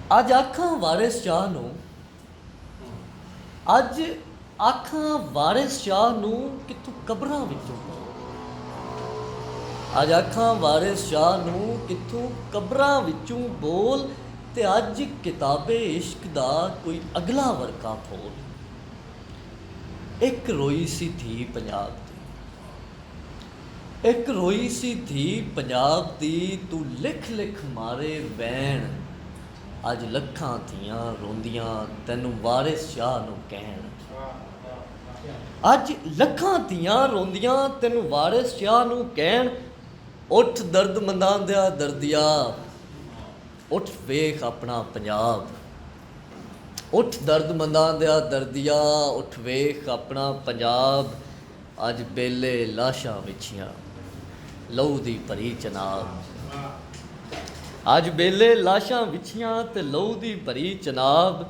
ਅੱਜ ਆਖਾਂ ਵਾਰਿਸ ਸ਼ਾਹ ਨੂੰ, ਅੱਜ ਆਖਾਂ ਵਾਰਿਸ ਸ਼ਾਹ ਨੂੰ ਕਿੱਥੋਂ ਕਬਰਾਂ ਵਿੱਚੋਂ, ਅੱਜ ਆਖਾਂ ਵਾਰਿਸ ਸ਼ਾਹ ਨੂੰ ਕਿੱਥੋਂ ਕਬਰਾਂ ਵਿੱਚੋਂ ਬੋਲ, ਤੇ ਅੱਜ ਕਿਤਾਬੇ ਇਸ਼ਕ ਦਾ ਕੋਈ ਅਗਲਾ ਵਰਕਾ ਫੋਲ। ਇੱਕ ਰੋਈ ਸੀ ਧੀ ਪੰਜਾਬ ਦੀ, ਇੱਕ ਰੋਈ ਸੀ ਧੀ ਪੰਜਾਬ ਦੀ, ਤੂੰ ਲਿਖ ਲਿਖ ਮਾਰੇ ਵੈਣ, ਅੱਜ ਲੱਖਾਂ ਧੀਆਂ ਰੋਂਦੀਆਂ ਤੈਨੂੰ ਵਾਰਿਸ ਸ਼ਾਹ ਨੂੰ ਕਹਿਣ। ਅੱਜ ਲੱਖਾਂ ਧੀਆਂ ਰੋਂਦੀਆਂ ਤੈਨੂੰ ਵਾਰਿਸ ਸ਼ਾਹ ਨੂੰ ਕਹਿਣ, ਉੱਠ ਦਰਦਮੰਦਾਂ ਦਿਆ ਦਰਦਿਆ, ਉੱਠ ਵੇਖ ਆਪਣਾ ਪੰਜਾਬ। ਉੱਠ ਦਰਦਮੰਦਾਂ ਦਿਆ ਦਰਦਿਆ, ਉੱਠ ਵੇਖ ਆਪਣਾ ਪੰਜਾਬ। ਅੱਜ ਬੇਲੇ ਲਾਸ਼ਾਂ ਵਿਛੀਆਂ ਲਹੂ ਦੀ ਭਰੀ ਚਨਾਬ, ਅੱਜ ਬੇਲੇ ਲਾਸ਼ਾਂ ਵਿਛੀਆਂ ਤੇ ਲਹੂ ਦੀ ਭਰੀ ਚਨਾਬ।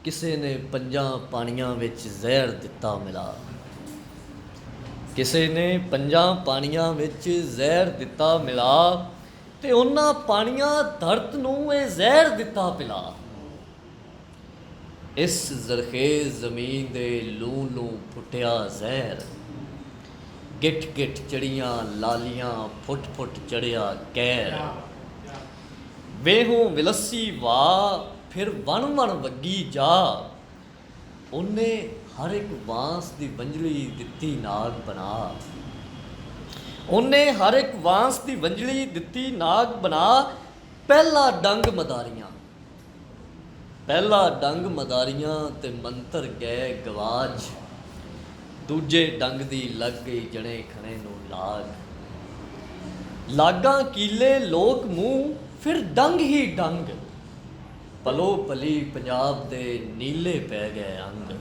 ਕਿਸੇ ਨੇ ਪੰਜਾਂ ਪਾਣੀਆਂ ਵਿੱਚ ਜ਼ਹਿਰ ਦਿੱਤਾ ਮਿਲਾ, ਕਿਸੇ ਨੇ ਪੰਜਾਂ ਪਾਣੀਆਂ ਵਿੱਚ ਜ਼ਹਿਰ ਦਿੱਤਾ ਮਿਲਾ, ਤੇ ਉਹਨਾਂ ਪਾਣੀਆਂ ਧਰਤ ਨੂੰ ਇਹ ਜ਼ਹਿਰ ਦਿੱਤਾ ਪਿਲਾ। ਇਸ ਜ਼ਰਖੇਜ਼ ਜ਼ਮੀਨ ਦੇ ਲੂ ਲੂ ਫੁੱਟਿਆ ਜ਼ਹਿਰ, ਗਿੱਠ ਗਿੱਠ ਚੜੀਆਂ ਲਾਲੀਆਂ, ਫੁੱਟ ਫੁੱਟ ਚੜਿਆ ਕਹਿਰ। ਵੇਹੋਂ ਵਿਲੱਸੀ ਵਾਹ ਫਿਰ ਵਣ ਵਣ ਵੱਗੀ ਜਾ, ਉਹਨੇ ਹਰ ਇੱਕ ਬਾਂਸ ਦੀ ਵੰਜਲੀ ਦਿੱਤੀ ਨਾਗ ਬਣਾ, ਉਹਨੇ ਹਰ ਇੱਕ ਬਾਂਸ ਦੀ ਵੰਜਲੀ ਦਿੱਤੀ ਨਾਗ ਬਣਾ। ਪਹਿਲਾ ਡੰਗ ਮਦਾਰੀਆਂ, ਪਹਿਲਾ ਡੰਗ ਮਦਾਰੀਆਂ ਤੇ ਮੰਤਰ ਗਏ ਗਵਾਚ, ਦੂਜੇ ਡੰਗ ਦੀ ਲੱਗ ਗਈ ਜਣੇ ਖਣੇ ਨੂੰ ਲਾਗ। ਲਾਗਾਂ ਕੀਲੇ ਲੋਕ ਮੂੰਹ ਫਿਰ ਡੰਗ ਹੀ ਡੰਗ, ਪਲੋ ਪਲੀ ਪੰਜਾਬ ਦੇ ਨੀਲੇ ਪੈ ਗਏ ਅੰਗ।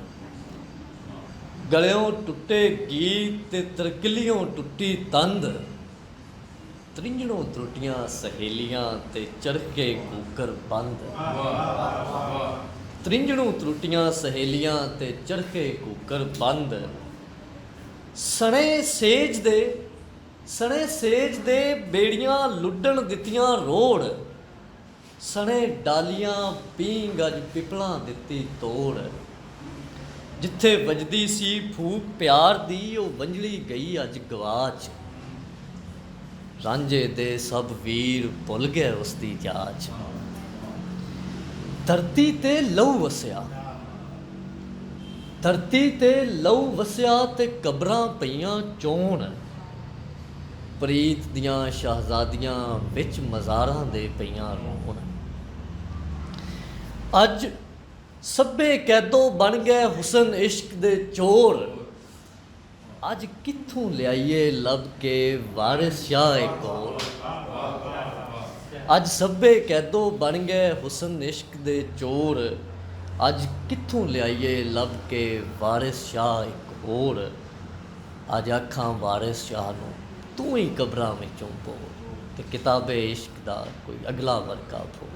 ਗਲਿਓਂ ਟੁੱਟੇ ਗੀਤ ਤੇ ਤਰਕਿਲਿਓਂ ਟੁੱਟੀ ਤੰਦ, ਤ੍ਰਿੰਜਣੋਂ ਤਰੁੱਟੀਆਂ ਸਹੇਲੀਆਂ ਤੇ ਚਰਖੇ ਕੂਕਰ ਬੰਦ। ਤ੍ਰਿੰਜਣੋਂ ਤਰੁੱਟੀਆਂ ਸਹੇਲੀਆਂ ਤੇ ਚਰਖੇ ਕੂਕਰ ਬੰਦ। ਸਣੇ ਸੇਜ ਦੇ, ਸਣੇ ਸੇਜ ਦੇ ਬੇੜੀਆਂ ਲੁੱਡਣ ਦਿੱਤੀਆਂ ਰੋੜ, ਸਣੇ ਡਾਲੀਆਂ ਪੀਂਗ ਅੱਜ ਪਿਪਲਾਂ ਦਿੱਤੀ ਤੋੜ। ਜਿੱਥੇ ਵੱਜਦੀ ਸੀ ਫੂਕ ਪਿਆਰ ਦੀ, ਉਹ ਵੰਜਲੀ ਗਈ ਅੱਜ ਗਵਾਚ। ਰਾਂਝੇ ਦੇ ਸਭ ਵੀਰ ਭੁੱਲ ਗਏ ਉਸ ਦੀ ਜਾਚ। ਧਰਤੀ ਤੇ ਲਹੂ ਵਸਿਆ, ਧਰਤੀ ਤੇ ਲਹੂ ਵਸਿਆ, ਤੇ ਕਬਰਾਂ ਪਈਆਂ ਚੋਣ। ਪ੍ਰੀਤ ਦੀਆਂ ਸ਼ਹਿਜ਼ਾਦੀਆਂ ਵਿੱਚ ਮਜ਼ਾਰਾਂ ਦੇ ਪਈਆਂ ਰੋਣ। ਅੱਜ ਸਭੇ ਕੈਦੋਂ ਬਣ ਗਏ ਹੁਸਨ ਇਸ਼ਕ ਦੇ ਚੋਰ, ਅੱਜ ਕਿੱਥੋਂ ਲਿਆਈਏ ਲੱਭ ਕੇ ਵਾਰਿਸ ਸ਼ਾਹ ਇੱਕ ਹੋਰ। ਅੱਜ ਸਭੇ ਕੈਦੋਂ ਬਣ ਗਏ ਹੁਸਨ ਇਸ਼ਕ ਦੇ ਚੋਰ, ਅੱਜ ਕਿੱਥੋਂ ਲਿਆਈਏ ਲੱਭ ਕੇ ਵਾਰਿਸ ਸ਼ਾਹ ਇੱਕ ਹੋਰ। ਅੱਜ ਆਖਾਂ ਵਾਰਿਸ ਸ਼ਾਹ ਨੂੰ ਤੂੰ ਹੀ ਕਬਰਾਂ ਵਿੱਚੋਂ ਬੋਲ, ਤੇ ਕਿਤਾਬੇ ਇਸ਼ਕ ਦਾ ਕੋਈ ਅਗਲਾ ਵਰਕਾ ਫੋਲ।